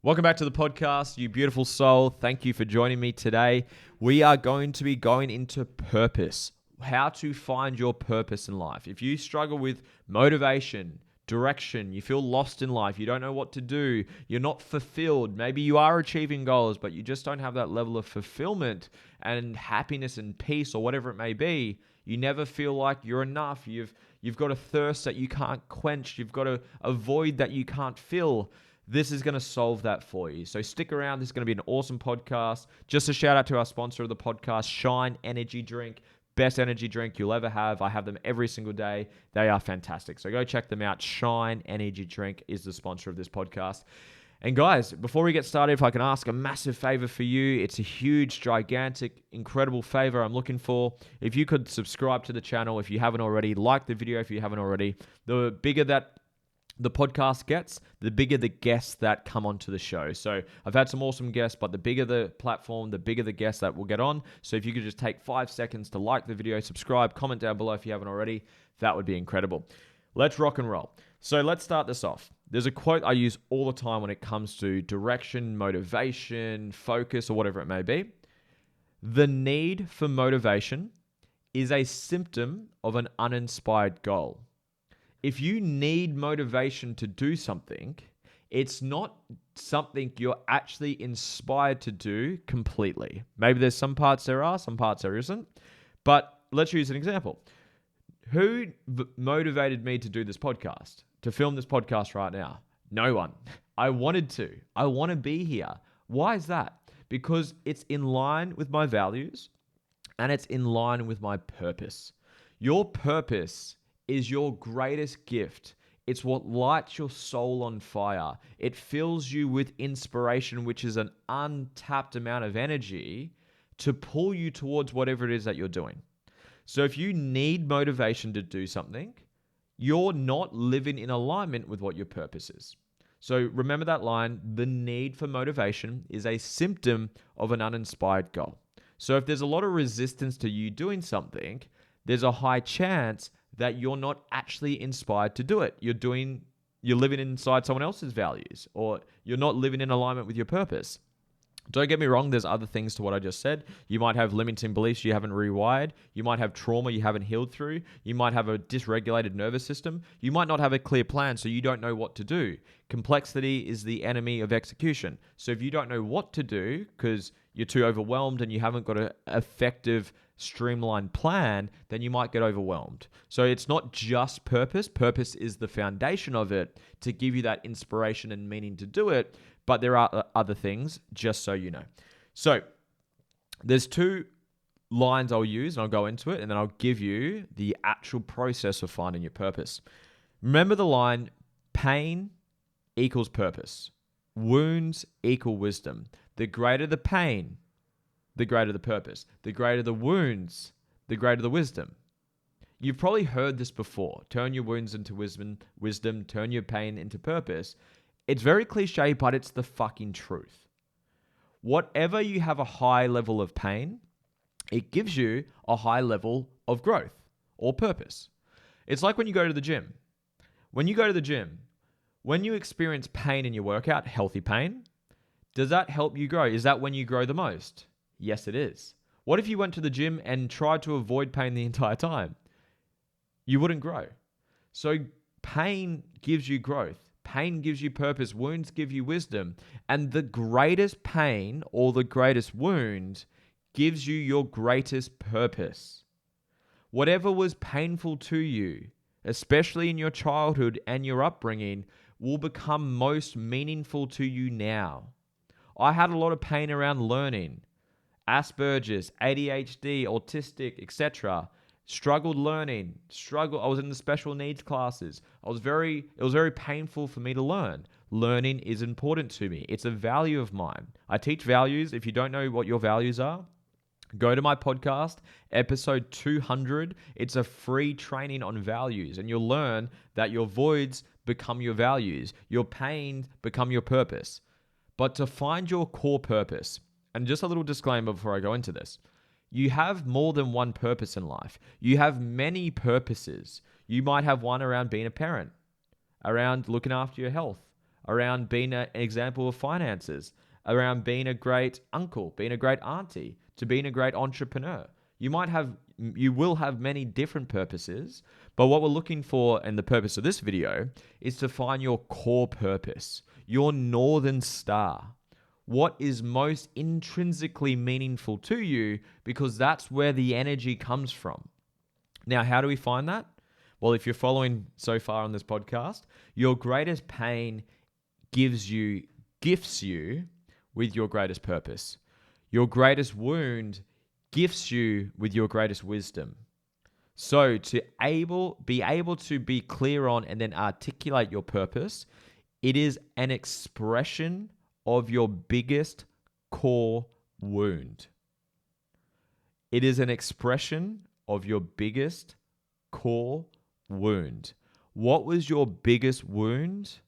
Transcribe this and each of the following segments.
Welcome back to the podcast, you beautiful soul. Thank you for joining me today. We are going to be going into purpose, how to find your purpose in life. If you struggle with motivation, direction, you feel lost in life, you don't know what to do, you're not fulfilled, maybe you are achieving goals, but you just don't have that level of fulfillment and happiness and peace or whatever it may be, you never feel like you're enough. You've got a thirst that you can't quench. You've got a void that you can't fill. This is going to solve that for you. So stick around. This is going to be an awesome podcast. Just a shout out to our sponsor of the podcast, Shine Energy Drink. Best energy drink you'll ever have. I have them every single day. They are fantastic. So go check them out. Shine Energy Drink is the sponsor of this podcast. And guys, before we get started, if I can ask a massive favor for you, it's a huge, gigantic, incredible favor I'm looking for. If you could subscribe to the channel if you haven't already, like the video if you haven't already. The bigger that the podcast gets, the bigger the guests that come onto the show. So I've had some awesome guests, but the bigger the platform, the bigger the guests that will get on. So if you could just take 5 seconds to like the video, subscribe, comment down below if you haven't already, that would be incredible. Let's rock and roll. So let's start this off. There's a quote I use all the time when it comes to direction, motivation, focus, or whatever it may be. The need for motivation is a symptom of an uninspired goal. If you need motivation to do something, it's not something you're actually inspired to do completely. Maybe there's some parts there are, some parts there isn't. But let's use an example. Who motivated me to do this podcast, to film this podcast right now? No one. I wanted to. I want to be here. Why is that? Because it's in line with my values and it's in line with my purpose. Your purpose is your greatest gift. It's what lights your soul on fire. It fills you with inspiration, which is an untapped amount of energy to pull you towards whatever it is that you're doing. So if you need motivation to do something, you're not living in alignment with what your purpose is. So remember that line, the need for motivation is a symptom of an uninspired goal. So if there's a lot of resistance to you doing something, there's a high chance that you're not actually inspired to do it. You're living inside someone else's values, or you're not living in alignment with your purpose. Don't get me wrong, there's other things to what I just said. You might have limiting beliefs you haven't rewired. You might have trauma you haven't healed through. You might have a dysregulated nervous system. You might not have a clear plan, so you don't know what to do. Complexity is the enemy of execution. So if you don't know what to do because you're too overwhelmed and you haven't got an effective, streamlined plan, then you might get overwhelmed. So it's not just purpose. Purpose is the foundation of it to give you that inspiration and meaning to do it. But there are other things, just so you know. So there's 2 lines I'll use, and I'll go into it, and then I'll give you the actual process of finding your purpose. Remember the line, pain equals purpose. Wounds equal wisdom. The greater the pain, the greater the purpose. The greater the wounds, the greater the wisdom. You've probably heard this before. Turn your wounds into wisdom, turn your pain into purpose. It's very cliche, but it's the fucking truth. Whatever you have a high level of pain, it gives you a high level of growth or purpose. It's like when you go to the gym. When you go to the gym, when you experience pain in your workout, healthy pain, does that help you grow? Is that when you grow the most? Yes, it is. What if you went to the gym and tried to avoid pain the entire time? You wouldn't grow. So pain gives you growth. Pain gives you purpose. Wounds give you wisdom. And the greatest pain or the greatest wound gives you your greatest purpose. Whatever was painful to you, especially in your childhood and your upbringing, will become most meaningful to you now. I had a lot of pain around learning. Asperger's, ADHD, autistic, etc. Struggled learning, I was in the special needs classes. It was very painful for me to learn. Learning is important to me. It's a value of mine. I teach values. If you don't know what your values are, go to my podcast, episode 200. It's a free training on values, and you'll learn that your voids become your values. Your pain become your purpose. But to find your core purpose, and just a little disclaimer before I go into this, you have more than one purpose in life. You have many purposes. You might have one around being a parent, around looking after your health, around being an example of finances, around being a great uncle, being a great auntie, to being a great entrepreneur. You will have many different purposes, but what we're looking for, and the purpose of this video, is to find your core purpose, your northern star. What is most intrinsically meaningful to you, because that's where the energy comes from. Now, how do we find that? Well, if you're following so far on this podcast, your greatest pain gifts you with your greatest purpose. Your greatest wound gifts you with your greatest wisdom. So to be able to be clear on and then articulate your purpose, it is an expression of your biggest core wound. It is an expression of your biggest core wound. What was your biggest wound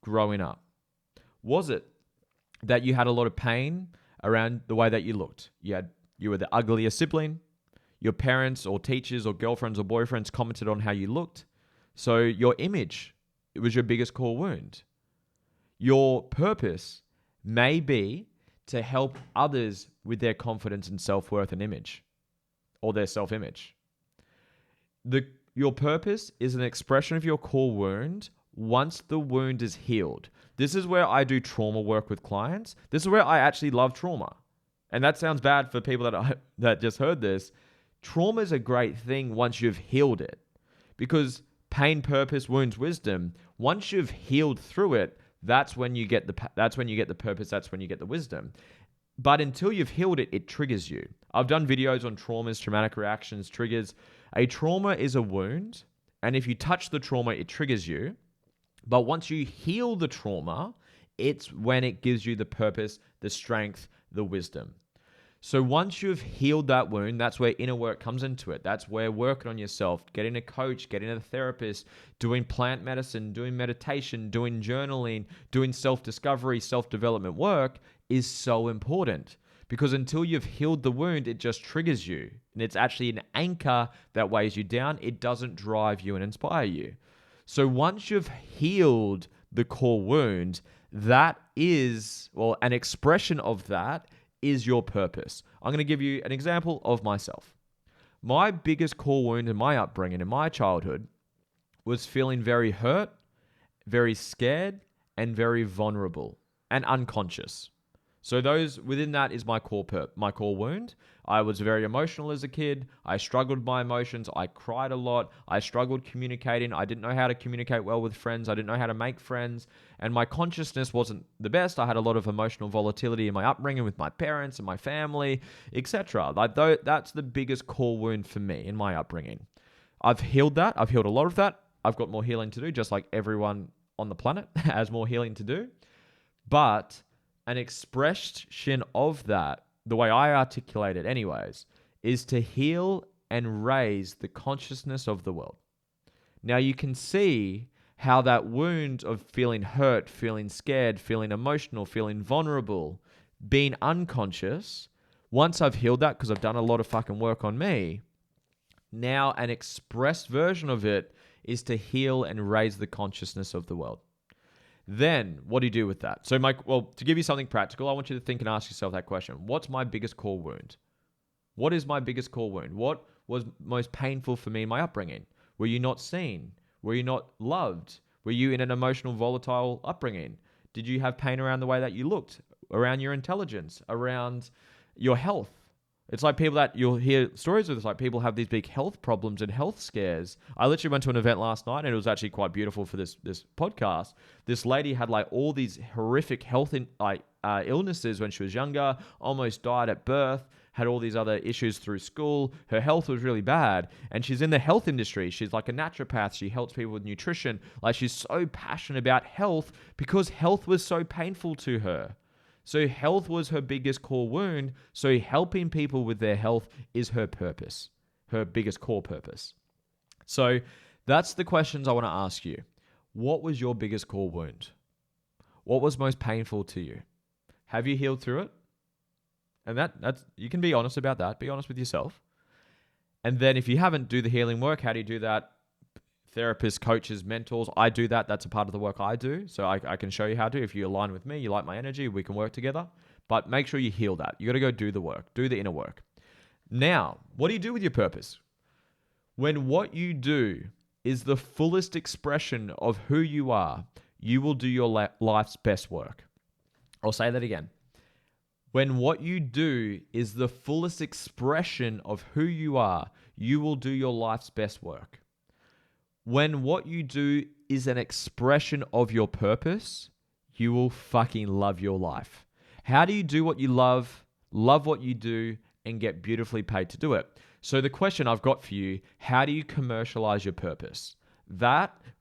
growing up? Was it that you had a lot of pain around the way that you looked? You were the ugliest sibling. Your parents or teachers or girlfriends or boyfriends commented on how you looked. So your image, it was your biggest core wound. Your purpose may be to help others with their confidence and self-worth and image, or their self-image. Your purpose is an expression of your core wound once the wound is healed. This is where I do trauma work with clients. This is where I actually love trauma. And that sounds bad for people that just heard this. Trauma is a great thing once you've healed it. Because pain, purpose, wounds, wisdom, once you've healed through it, that's when you get the purpose, that's when you get the wisdom. But until you've healed it, it triggers you. I've done videos on traumas, traumatic reactions, triggers. A trauma is a wound, and if you touch the trauma, it triggers you. But once you heal the trauma, it's when it gives you the purpose, the strength, the wisdom. So once you've healed that wound, that's where inner work comes into it. That's where working on yourself, getting a coach, getting a therapist, doing plant medicine, doing meditation, doing journaling, doing self-discovery, self-development work is so important. Because until you've healed the wound, it just triggers you. And it's actually an anchor that weighs you down. It doesn't drive you and inspire you. So once you've healed the core wound, that is, well, an expression of that is your purpose. I'm going to give you an example of myself. My biggest core wound in my upbringing, in my childhood, was feeling very hurt, very scared, and very vulnerable and unconscious. So within that is my core wound. I was very emotional as a kid. I struggled with my emotions. I cried a lot. I struggled communicating. I didn't know how to communicate well with friends. I didn't know how to make friends. And my consciousness wasn't the best. I had a lot of emotional volatility in my upbringing with my parents and my family, etc. That's the biggest core wound for me in my upbringing. I've healed that. I've healed a lot of that. I've got more healing to do, just like everyone on the planet has more healing to do. But an expression of that, the way I articulate it anyways, is to heal and raise the consciousness of the world. Now you can see how that wound of feeling hurt, feeling scared, feeling emotional, feeling vulnerable, being unconscious, once I've healed that, because I've done a lot of fucking work on me, now an expressed version of it is to heal and raise the consciousness of the world. Then what do you do with that? So to give you something practical, I want you to think and ask yourself that question. What's my biggest core wound? What is my biggest core wound? What was most painful for me in my upbringing? Were you not seen? Were you not loved? Were you in an emotional, volatile upbringing? Did you have pain around the way that you looked, around your intelligence, around your health? It's like people that you'll hear stories with. It's like people have these big health problems and health scares. I literally went to an event last night, and it was actually quite beautiful for this podcast. This lady had like all these horrific health illnesses when she was younger, almost died at birth, had all these other issues through school. Her health was really bad, and she's in the health industry. She's like a naturopath. She helps people with nutrition. Like, she's so passionate about health because health was so painful to her. So health was her biggest core wound. So helping people with their health is her purpose, her biggest core purpose. So that's the questions I want to ask you. What was your biggest core wound? What was most painful to you? Have you healed through it? And that's you can be honest about that. Be honest with yourself. And then if you haven't, do the healing work. How do you do that? therapists, coaches, mentors. I do that. That's a part of the work I do. So I can show you how to. If you align with me, you like my energy, we can work together. But make sure you heal that. You got to go do the work, do the inner work. Now, what do you do with your purpose? When what you do is the fullest expression of who you are, you will do your life's best work. I'll say that again. When what you do is the fullest expression of who you are, you will do your life's best work. When what you do is an expression of your purpose, you will fucking love your life. How do you do what you love what you do, and get beautifully paid to do it? So the question I've got for you, how do you commercialize your purpose?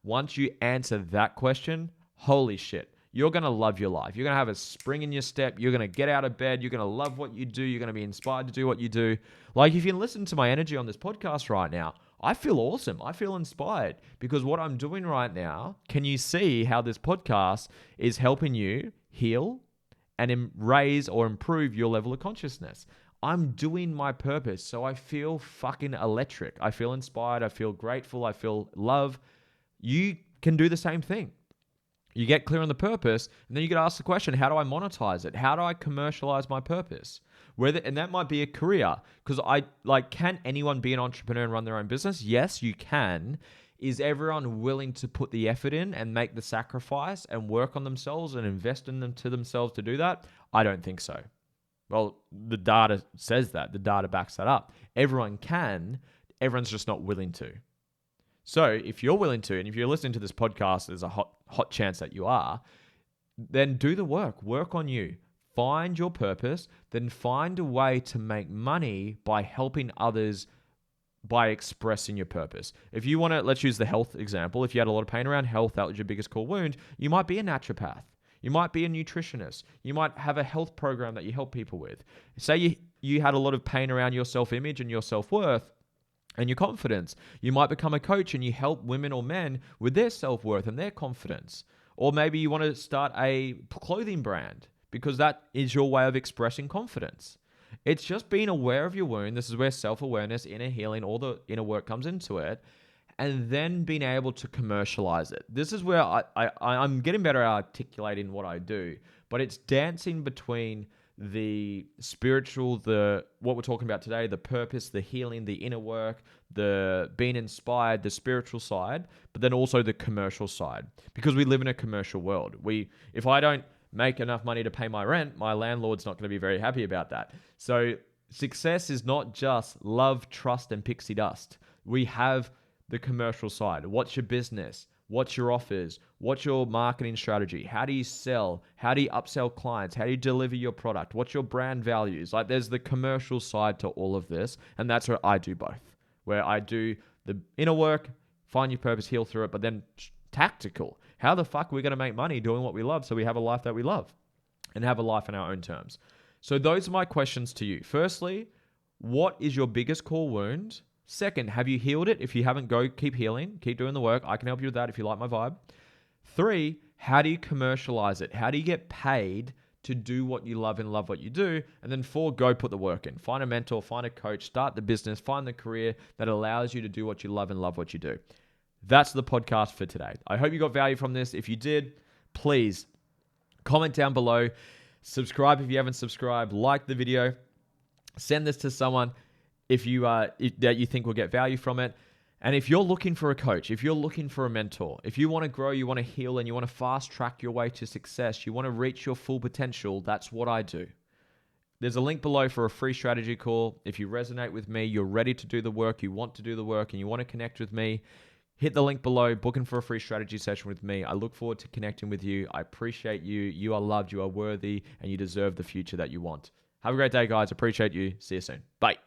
Once you answer that question, holy shit, you're going to love your life. You're going to have a spring in your step. You're going to get out of bed. You're going to love what you do. You're going to be inspired to do what you do. Like if you listen to my energy on this podcast right now, I feel awesome. I feel inspired because what I'm doing right now, can you see how this podcast is helping you heal and raise or improve your level of consciousness? I'm doing my purpose, so I feel fucking electric. I feel inspired. I feel grateful. I feel love. You can do the same thing. You get clear on the purpose, and then you get asked the question, how do I monetize it? How do I commercialize my purpose? And that might be a career, because can anyone be an entrepreneur and run their own business? Yes, you can. Is everyone willing to put the effort in and make the sacrifice and work on themselves and invest in themselves to do that? I don't think so. Well, the data says that. The data backs that up. Everyone can. Everyone's just not willing to. So if you're willing to, and if you're listening to this podcast, there's a hot chance that you are, then do the work. Work on you. Find your purpose, then find a way to make money by helping others by expressing your purpose. If you want to, let's use the health example. If you had a lot of pain around health, that was your biggest core wound, you might be a naturopath. You might be a nutritionist. You might have a health program that you help people with. Say you had a lot of pain around your self-image and your self-worth and your confidence. You might become a coach and you help women or men with their self-worth and their confidence. Or maybe you want to start a clothing brand because that is your way of expressing confidence. It's just being aware of your wound. This is where self-awareness, inner healing, all the inner work comes into it. And then being able to commercialize it. This is where I'm getting better at articulating what I do, but it's dancing between the spiritual, what we're talking about today, the purpose, the healing, the inner work, the being inspired, the spiritual side, but then also the commercial side. Because we live in a commercial world. If I don't make enough money to pay my rent, my landlord's not going to be very happy about that. So success is not just love, trust, and pixie dust. We have the commercial side. What's your business? What's your offers? What's your marketing strategy? How do you sell? How do you upsell clients? How do you deliver your product? What's your brand values? Like there's the commercial side to all of this. And that's where I do both, where I do the inner work, find your purpose, heal through it, but then tactical. How the fuck are we going to make money doing what we love so we have a life that we love and have a life on our own terms? So those are my questions to you. Firstly, what is your biggest core wound? Second, have you healed it? If you haven't, go keep healing, keep doing the work. I can help you with that if you like my vibe. 3, how do you commercialize it? How do you get paid to do what you love and love what you do? And then 4, go put the work in. Find a mentor, find a coach, start the business, find the career that allows you to do what you love and love what you do. That's the podcast for today. I hope you got value from this. If you did, please comment down below. Subscribe if you haven't subscribed. Like the video. Send this to someone that you think will get value from it. And if you're looking for a coach, if you're looking for a mentor, if you want to grow, you want to heal, and you want to fast track your way to success, you want to reach your full potential, that's what I do. There's a link below for a free strategy call. If you resonate with me, you're ready to do the work, you want to do the work, and you want to connect with me, hit the link below, book in for a free strategy session with me. I look forward to connecting with you. I appreciate you. You are loved, you are worthy, and you deserve the future that you want. Have a great day, guys. Appreciate you. See you soon. Bye.